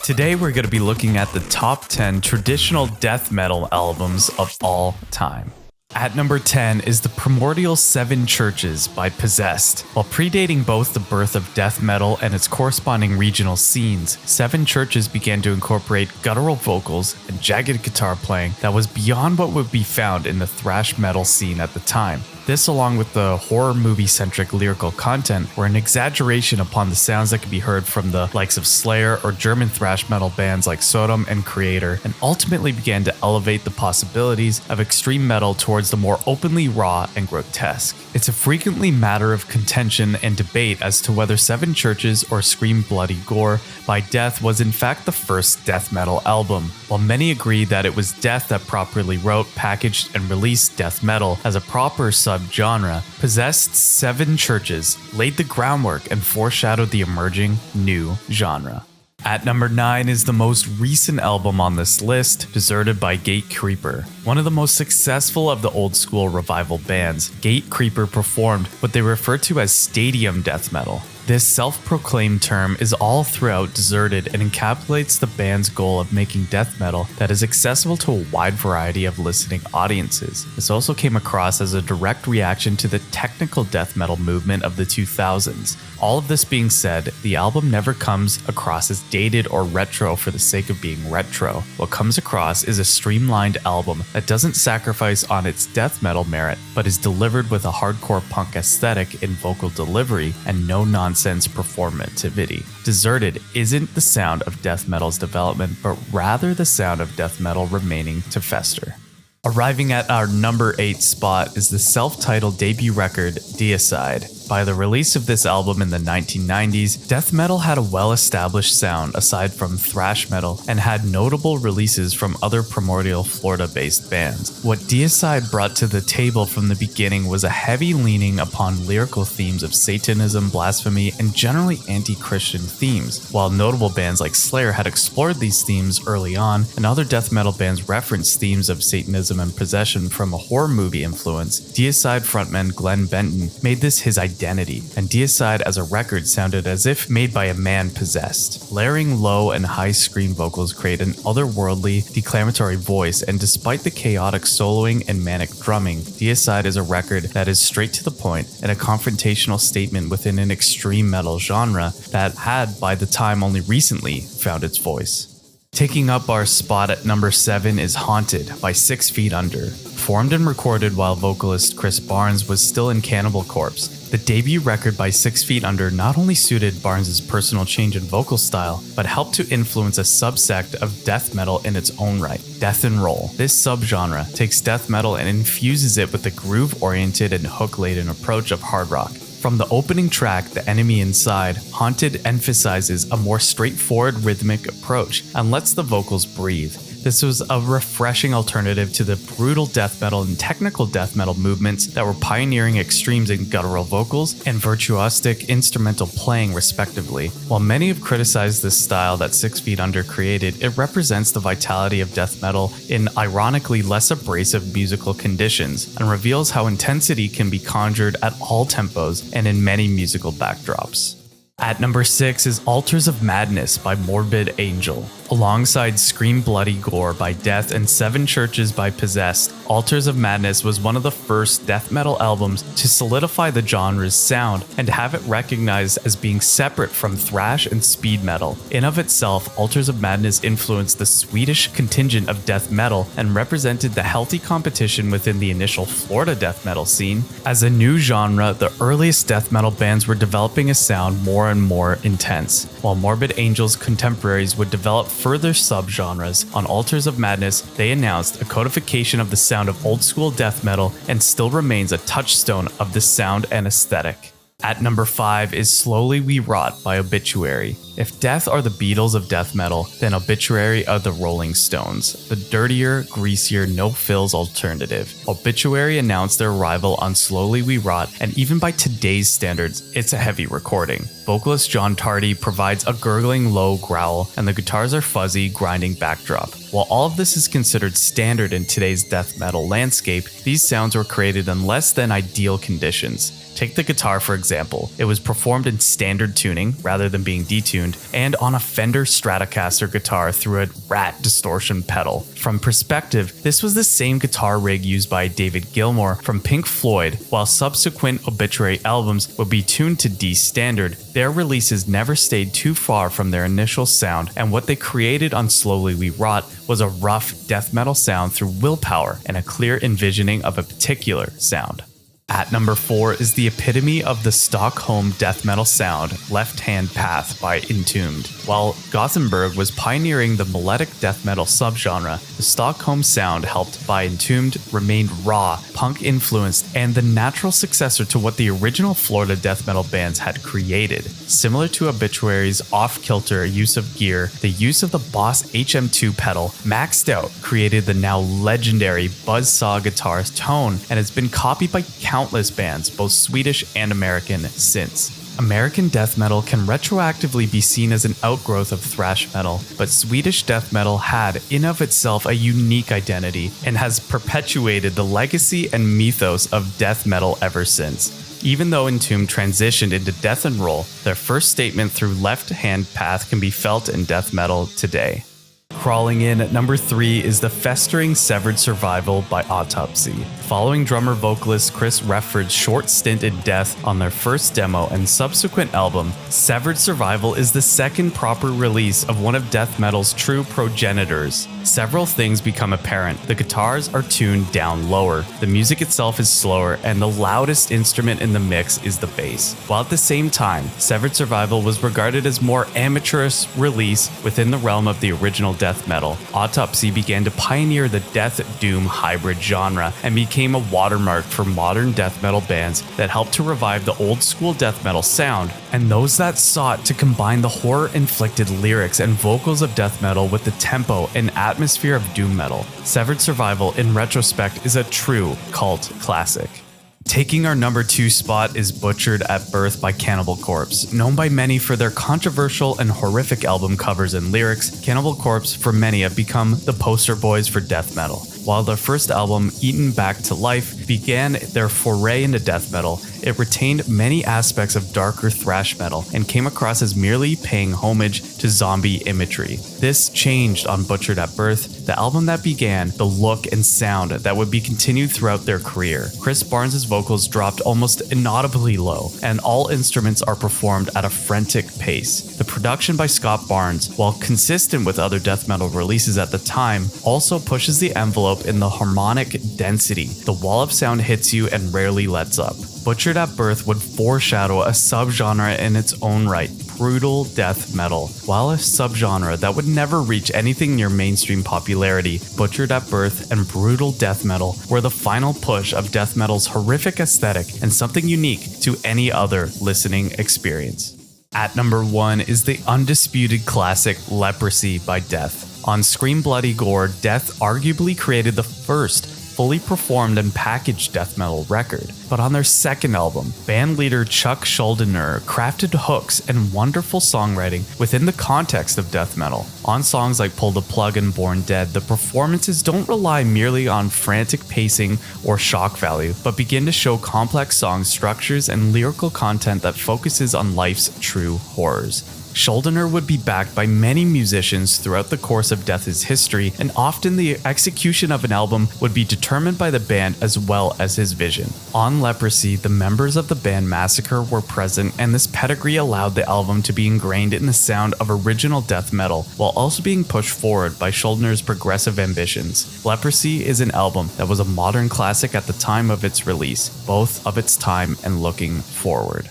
Today we're going to be looking at the top 10 traditional death metal albums of all time. At number 10 is the primordial Seven Churches by Possessed. While predating both the birth of death metal and its corresponding regional scenes, Seven Churches began to incorporate guttural vocals and jagged guitar playing that was beyond what would be found in the thrash metal scene at the time. This, along with the horror movie-centric lyrical content, were an exaggeration upon the sounds that could be heard from the likes of Slayer or German thrash metal bands like Sodom and Creator, and ultimately began to elevate the possibilities of extreme metal towards the more openly raw and grotesque. It's a frequently matter of contention and debate as to whether Seven Churches or Scream Bloody Gore by Death was in fact the first death metal album. While many agree that it was Death that properly wrote, packaged, and released death metal as a proper subgenre, Possessed Seven Churches laid the groundwork and foreshadowed the emerging new genre. At number 9 is the most recent album on this list, Deserted by Gatecreeper. One of the most successful of the old school revival bands, Gatecreeper performed what they refer to as stadium death metal. This self-proclaimed term is all throughout Deserted and encapsulates the band's goal of making death metal that is accessible to a wide variety of listening audiences. This also came across as a direct reaction to the technical death metal movement of the 2000s. All of this being said, the album never comes across as dated or retro for the sake of being retro. What comes across is a streamlined album that doesn't sacrifice on its death metal merit, but is delivered with a hardcore punk aesthetic in vocal delivery and no-nonsense performativity. Deserted isn't the sound of death metal's development, but rather the sound of death metal remaining to fester. Arriving at our number 8 spot is the self-titled debut record, Deicide. By the release of this album in the 1990s, death metal had a well-established sound aside from thrash metal and had notable releases from other primordial Florida-based bands. What Deicide brought to the table from the beginning was a heavy leaning upon lyrical themes of Satanism, blasphemy, and generally anti-Christian themes. While notable bands like Slayer had explored these themes early on, and other death metal bands referenced themes of Satanism and possession from a horror movie influence, Deicide frontman Glenn Benton made this his identity, and Deicide as a record sounded as if made by a man possessed. Layering low and high scream vocals create an otherworldly, declamatory voice, and despite the chaotic soloing and manic drumming, Deicide is a record that is straight to the point and a confrontational statement within an extreme metal genre that had, by the time, only recently found its voice. Taking up our spot at number 7 is Haunted by 6 Feet Under. Formed and recorded while vocalist Chris Barnes was still in Cannibal Corpse, the debut record by 6 Feet Under not only suited Barnes' personal change in vocal style, but helped to influence a subsect of death metal in its own right, death and roll. This subgenre takes death metal and infuses it with the groove-oriented and hook-laden approach of hard rock. From the opening track, The Enemy Inside, Haunted emphasizes a more straightforward rhythmic approach and lets the vocals breathe. This was a refreshing alternative to the brutal death metal and technical death metal movements that were pioneering extremes in guttural vocals and virtuosic instrumental playing respectively. While many have criticized this style that 6 Feet Under created, it represents the vitality of death metal in ironically less abrasive musical conditions and reveals how intensity can be conjured at all tempos and in many musical backdrops. At number 6 is Altars of Madness by Morbid Angel. Alongside Scream Bloody Gore by Death and Seven Churches by Possessed, Altars of Madness was one of the first death metal albums to solidify the genre's sound and have it recognized as being separate from thrash and speed metal. In of itself, Altars of Madness influenced the Swedish contingent of death metal and represented the healthy competition within the initial Florida death metal scene. As a new genre, the earliest death metal bands were developing a sound more and more intense, while Morbid Angel's contemporaries would develop further subgenres. On Altars of Madness, they announced a codification of the sound of old school death metal and still remains a touchstone of the sound and aesthetic. At number 5 is Slowly We Rot by Obituary. If Death are the Beatles of death metal, then Obituary are the Rolling Stones, the dirtier, greasier, no-frills alternative. Obituary announced their arrival on Slowly We Rot, and even by today's standards, it's a heavy recording. Vocalist John Tardy provides a gurgling low growl, and the guitars are fuzzy, grinding backdrop. While all of this is considered standard in today's death metal landscape, these sounds were created in less than ideal conditions. Take the guitar for example. It was performed in standard tuning rather than being detuned, and on a Fender Stratocaster guitar through a rat distortion pedal. From perspective, this was the same guitar rig used by David Gilmour from Pink Floyd, while subsequent Obituary albums would be tuned to D standard. Their releases never stayed too far from their initial sound, and what they created on Slowly We Rot was a rough death metal sound through willpower and a clear envisioning of a particular sound. At number 4 is the epitome of the Stockholm death metal sound, Left Hand Path by Entombed. While Gothenburg was pioneering the melodic death metal subgenre, the Stockholm sound, helped by Entombed, remained raw, punk-influenced, and the natural successor to what the original Florida death metal bands had created. Similar to Obituary's off-kilter use of gear, the use of the Boss HM2 pedal, maxed out, created the now legendary buzzsaw guitar tone, and has been copied by countless bands, both Swedish and American, since. American death metal can retroactively be seen as an outgrowth of thrash metal, but Swedish death metal had, in of itself, a unique identity, and has perpetuated the legacy and mythos of death metal ever since. Even though Entombed transitioned into death and roll, their first statement through Left Hand Path can be felt in death metal today. Crawling in at number 3 is the festering Severed Survival by Autopsy. Following drummer vocalist Chris Refford's short stint in death on their first demo and subsequent album, Severed Survival is the second proper release of one of death metal's true progenitors. Several things become apparent. The guitars are tuned down lower, the music itself is slower, and the loudest instrument in the mix is the bass. While at the same time, Severed Survival was regarded as more amateurish release within the realm of the original death metal, Autopsy began to pioneer the death doom hybrid genre and became a watermark for modern death metal bands that helped to revive the old school death metal sound, and those that sought to combine the horror-inflicted lyrics and vocals of death metal with the tempo and atmosphere of doom metal. Severed Survival, in retrospect, is a true cult classic. Taking our number 2 spot is Butchered at Birth by Cannibal Corpse. Known by many for their controversial and horrific album covers and lyrics, Cannibal Corpse for many have become the poster boys for death metal. While their first album, Eaten Back to Life, began their foray into death metal, it retained many aspects of darker thrash metal and came across as merely paying homage to zombie imagery. This changed on Butchered at Birth, the album that began the look and sound that would be continued throughout their career. Chris Barnes' vocals dropped almost inaudibly low, and all instruments are performed at a frantic pace. The production by Scott Barnes, while consistent with other death metal releases at the time, also pushes the envelope in the harmonic density. The wall of sound hits you and rarely lets up. Butchered at Birth would foreshadow a subgenre in its own right, brutal death metal. While a subgenre that would never reach anything near mainstream popularity, Butchered at Birth and brutal death metal were the final push of death metal's horrific aesthetic and something unique to any other listening experience. At number 1 is the undisputed classic Leprosy by Death. On Scream Bloody Gore, Death arguably created the first fully performed and packaged death metal record. But on their second album, band leader Chuck Schuldiner crafted hooks and wonderful songwriting within the context of death metal. On songs like Pull the Plug and Born Dead, the performances don't rely merely on frantic pacing or shock value, but begin to show complex song structures and lyrical content that focuses on life's true horrors. Schuldiner would be backed by many musicians throughout the course of Death's history, and often the execution of an album would be determined by the band as well as his vision. On Leprosy, the members of the band Massacre were present, and this pedigree allowed the album to be ingrained in the sound of original death metal, while also being pushed forward by Schuldiner's progressive ambitions. Leprosy is an album that was a modern classic at the time of its release, both of its time and looking forward.